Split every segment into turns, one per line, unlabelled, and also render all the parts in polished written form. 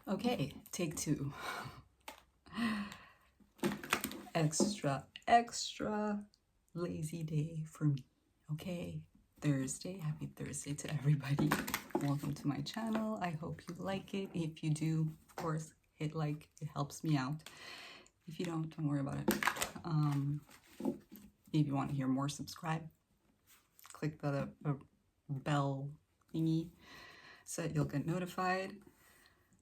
Okay, take two. Extra lazy day for me. Okay, Thursday. Happy Thursday to everybody. Welcome to my channel. I hope you like it. If you do, of course, hit like. It helps me out. If you don't worry about it. If you want to hear more, subscribe. Click the bell thingy so that you'll get notified.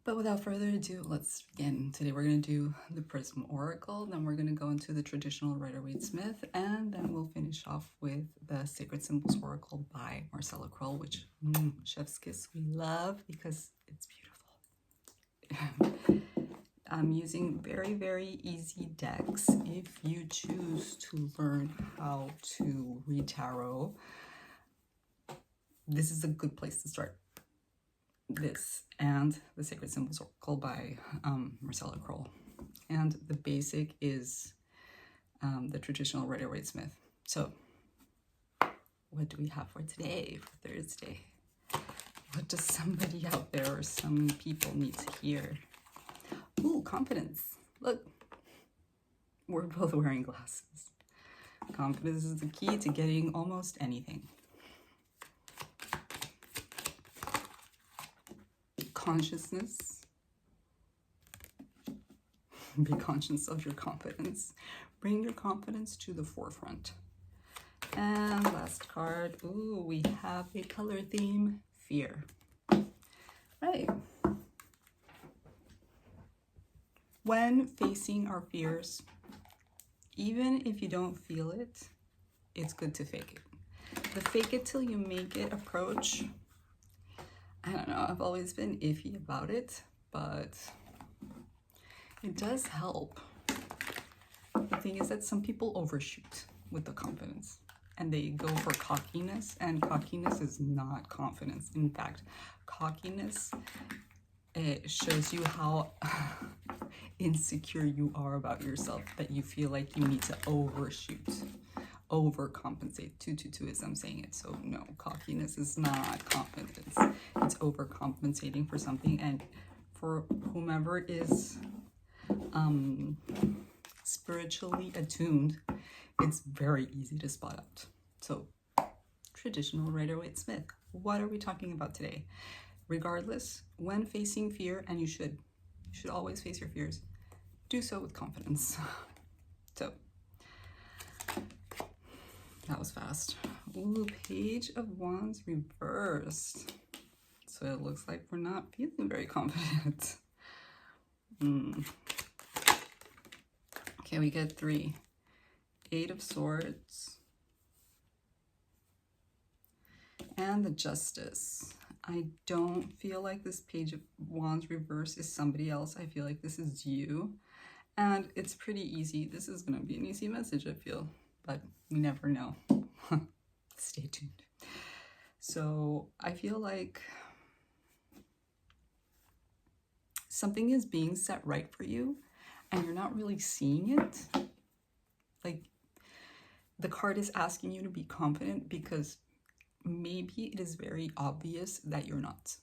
But without further ado, let's begin. Today we're going to do the Prism Oracle, then we're going to go into the traditional Rider-Waite-Smith, and then we'll finish off with the Sacred Symbols Oracle by Marcella Kroll, which chef's kiss we love because it's beautiful. I'm using very, very easy decks. If you choose to learn how to read tarot, this is a good place to start. This and the Sacred Symbols Oracle by Marcella Kroll. And the basic is the traditional Rider-Waite-Smith. So what do we have for today, for Thursday? What does somebody out there or some people need to hear? Ooh, confidence. Look, we're both wearing glasses. Confidence is the key to getting almost anything. Consciousness. Be conscious of your confidence. Bring your confidence to the forefront. And last card, ooh, we have a color theme, fear. Right. When facing our fears, even if you don't feel it, it's good to fake it. The fake it till you make it approach, I don't know, I've always been iffy about it, but it does help. The thing is that some people overshoot with the confidence and they go for cockiness, and cockiness is not confidence. In fact, cockiness, it shows you how insecure you are about yourself, that you feel like you need to overshoot, overcompensate. 222 as I'm saying it. So no, cockiness is not confidence. It's overcompensating for something, and for whomever is spiritually attuned, it's very easy to spot out. So traditional Rider-Waite-Smith. What are we talking about today? Regardless, when facing fear, and you should always face your fears, do so with confidence. So that was fast. Ooh, Page of Wands reversed. So it looks like we're not feeling very confident. Okay, we get 3. 8 of Swords. And the Justice. I don't feel like this Page of Wands reverse is somebody else. I feel like this is you. And it's pretty easy. This is going to be an easy message, I feel. But we never know. Stay tuned. So I feel like something is being set right for you and you're not really seeing it. Like, the card is asking you to be confident because maybe it is very obvious that you're not.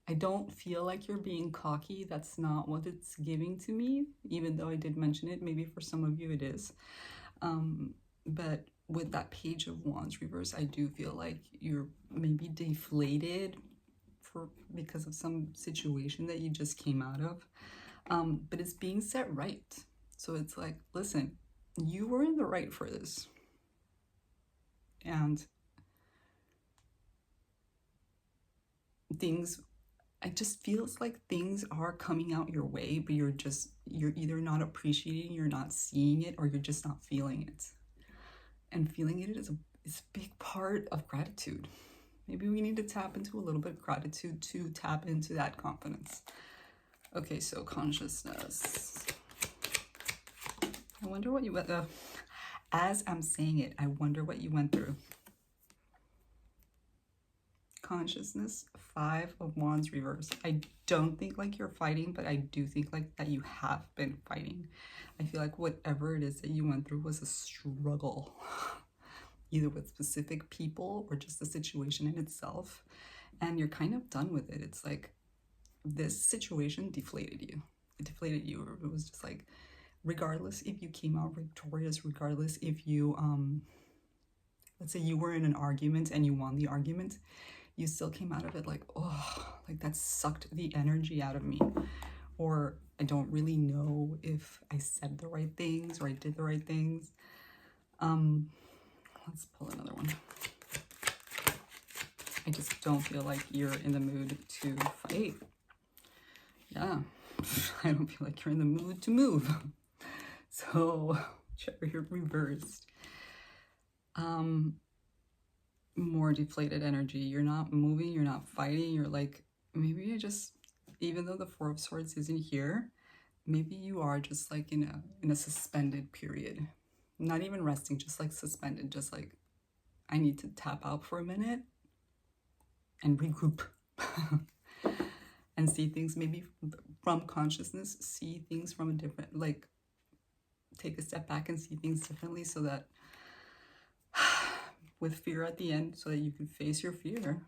I don't feel like you're being cocky. That's not what it's giving to me, even though I did mention it. Maybe for some of you it is. But with that Page of Wands reverse, I do feel like you're maybe deflated because of some situation that you just came out of. But it's being set right. So it's like, listen, you were in the right for this. And it just feels like things are coming out your way, but you're either not appreciating, you're not seeing it, or you're just not feeling it. And feeling it is a big part of gratitude. Maybe we need to tap into a little bit of gratitude to tap into that confidence. Okay, so consciousness. I wonder what you went through. As I'm saying it, I wonder what you went through. Consciousness, 5 of Wands reverse. I don't think like you're fighting, but I do think like that you have been fighting. I feel like whatever it is that you went through was a struggle, either with specific people or just the situation in itself. And you're kind of done with it. It's like this situation deflated you. It deflated you. It was just like, regardless if you came out victorious, regardless if you, let's say you were in an argument and you won the argument, you still came out of it like, oh, like that sucked the energy out of me. Or I don't really know if I said the right things or I did the right things. Let's pull another one. I just don't feel like you're in the mood to fight. Yeah, I don't feel like you're in the mood to move. So, Chariot reversed. More deflated energy. You're not moving, you're not fighting. You're like, maybe you just, even though the Four of Swords isn't here, maybe you are just like in a suspended period. Not even resting, just like suspended, just like, I need to tap out for a minute and regroup. And see things maybe from consciousness, see things from a different, like, take a step back and see things differently, so that with fear at the end, so that you can face your fear.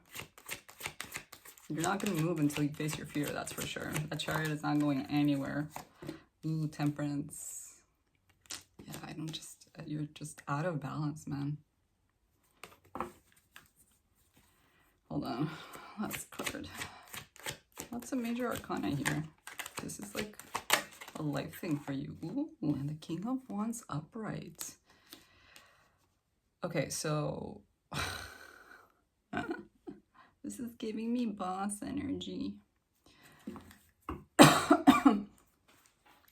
You're not going to move until you face your fear, that's for sure. That Chariot is not going anywhere. Ooh, Temperance. Yeah, I don't just, you're just out of balance, man. Hold on, last card. What's a major arcana here? This is like a life thing for you. Ooh, and the King of Wands upright. Okay, so this is giving me boss energy.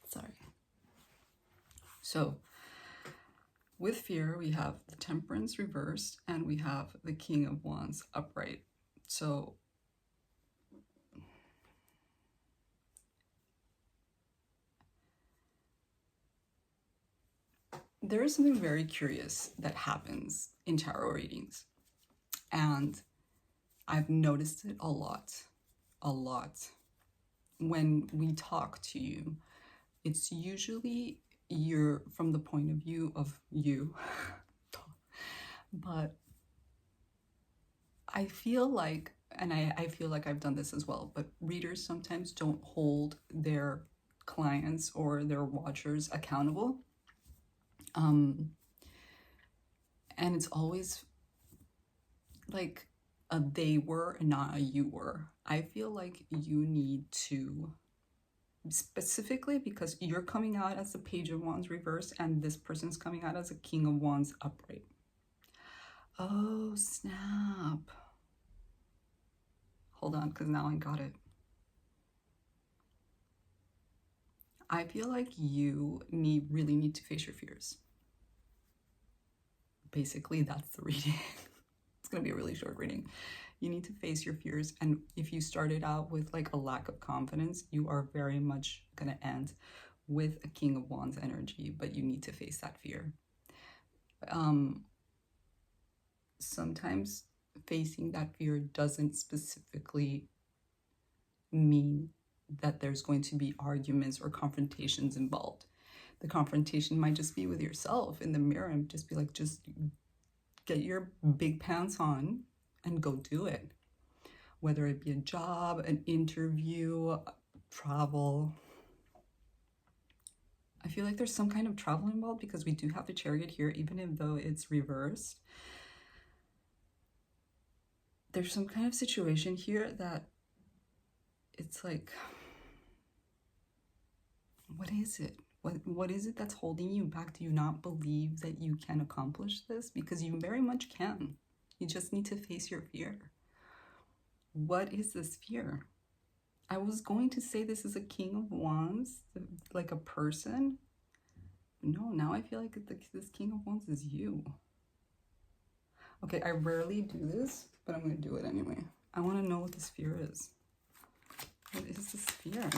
Sorry. So with fear, we have the Temperance reversed and we have the King of Wands upright. So there is something very curious that happens in tarot readings, and I've noticed it a lot. When we talk to you, it's usually you're from the point of view of you, but I feel like, and I feel like I've done this as well, but readers sometimes don't hold their clients or their watchers accountable. And it's always like a they were and not a you were. I feel like you need to, specifically because you're coming out as the Page of Wands reversed and this person's coming out as a King of Wands upright. Oh, snap. Hold on, because now I got it. I feel like you really need to face your fears. Basically, that's the reading. It's going to be a really short reading. You need to face your fears. And if you started out with like a lack of confidence, you are very much going to end with a King of Wands energy, but you need to face that fear. Sometimes facing that fear doesn't specifically mean that there's going to be arguments or confrontations involved. The confrontation might just be with yourself in the mirror and just be like, just get your big pants on and go do it. Whether it be a job, an interview, travel. I feel like there's some kind of travel involved because we do have the Chariot here, even though it's reversed. There's some kind of situation here that it's like, what is it? What is it that's holding you back? Do you not believe that you can accomplish this? Because you very much can. You just need to face your fear. What is this fear? I was going to say this is a King of Wands, like a person. No, now I feel like this King of Wands is you. Okay, I rarely do this, but I'm going to do it anyway. I want to know what this fear is. What is this fear?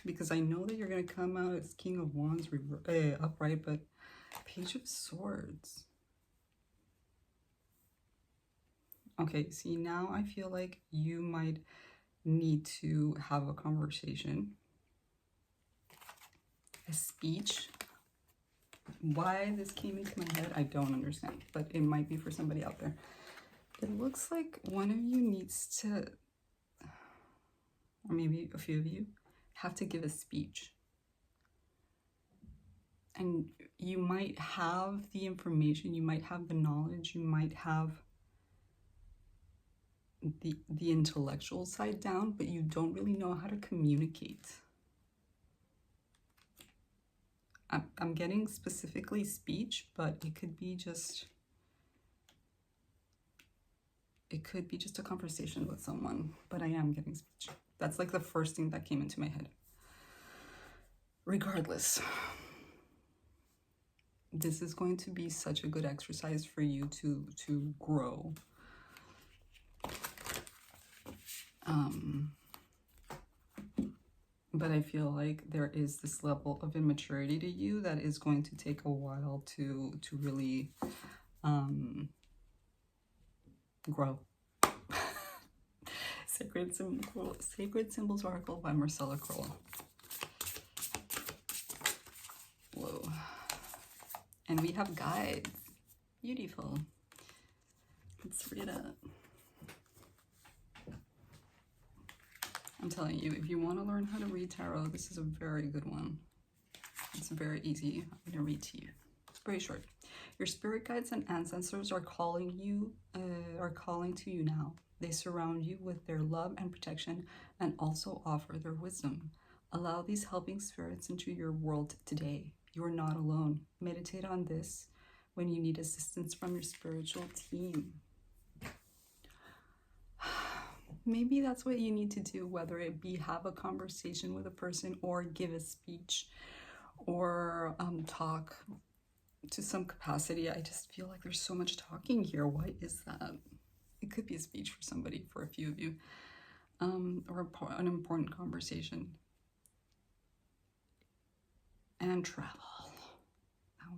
Because I know that you're going to come out as King of Wands upright, but Page of Swords. Okay, see, now I feel like you might need to have a conversation, a speech. Why this came into my head, I don't understand, but it might be for somebody out there. It looks like one of you needs to, or maybe a few of you, have to give a speech. And you might have the information, you might have the knowledge, you might have the intellectual side down, but you don't really know how to communicate. I'm getting specifically speech, but it could be just a conversation with someone, but I am getting speech. That's like the first thing that came into my head. Regardless, this is going to be such a good exercise for you to grow. But I feel like there is this level of immaturity to you that is going to take a while to really grow. Sacred Symbols Oracle by Marcella Kroll. Whoa. And we have guides. Beautiful. Let's read it. I'm telling you, if you want to learn how to read tarot, this is a very good one. It's very easy. I'm going to read to you. It's very short. Your spirit guides and ancestors are calling to you now. They surround you with their love and protection and also offer their wisdom. Allow these helping spirits into your world today. You are not alone. Meditate on this when you need assistance from your spiritual team. Maybe that's what you need to do, whether it be have a conversation with a person or give a speech or talk to some capacity. I just feel like there's so much talking here. Why is that? It could be a speech for somebody, for a few of you, or an important conversation. And travel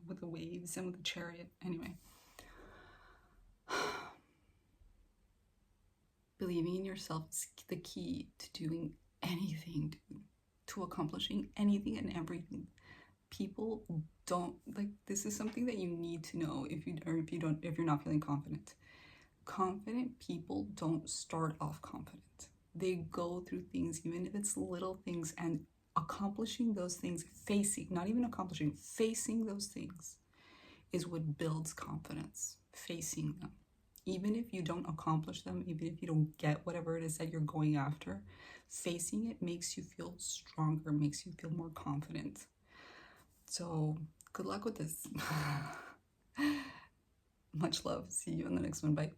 with the waves and with the chariot. Anyway. Believing in yourself is the key to doing anything, to accomplishing anything and everything. People don't, like, this is something that you need to know if you're not feeling confident. Confident people don't start off confident. They go through things, even if it's little things, and accomplishing those things, facing those things is what builds confidence. Facing them. Even if you don't accomplish them, even if you don't get whatever it is that you're going after, facing it makes you feel stronger, makes you feel more confident. So good luck with this. Much love. See you in the next one. Bye.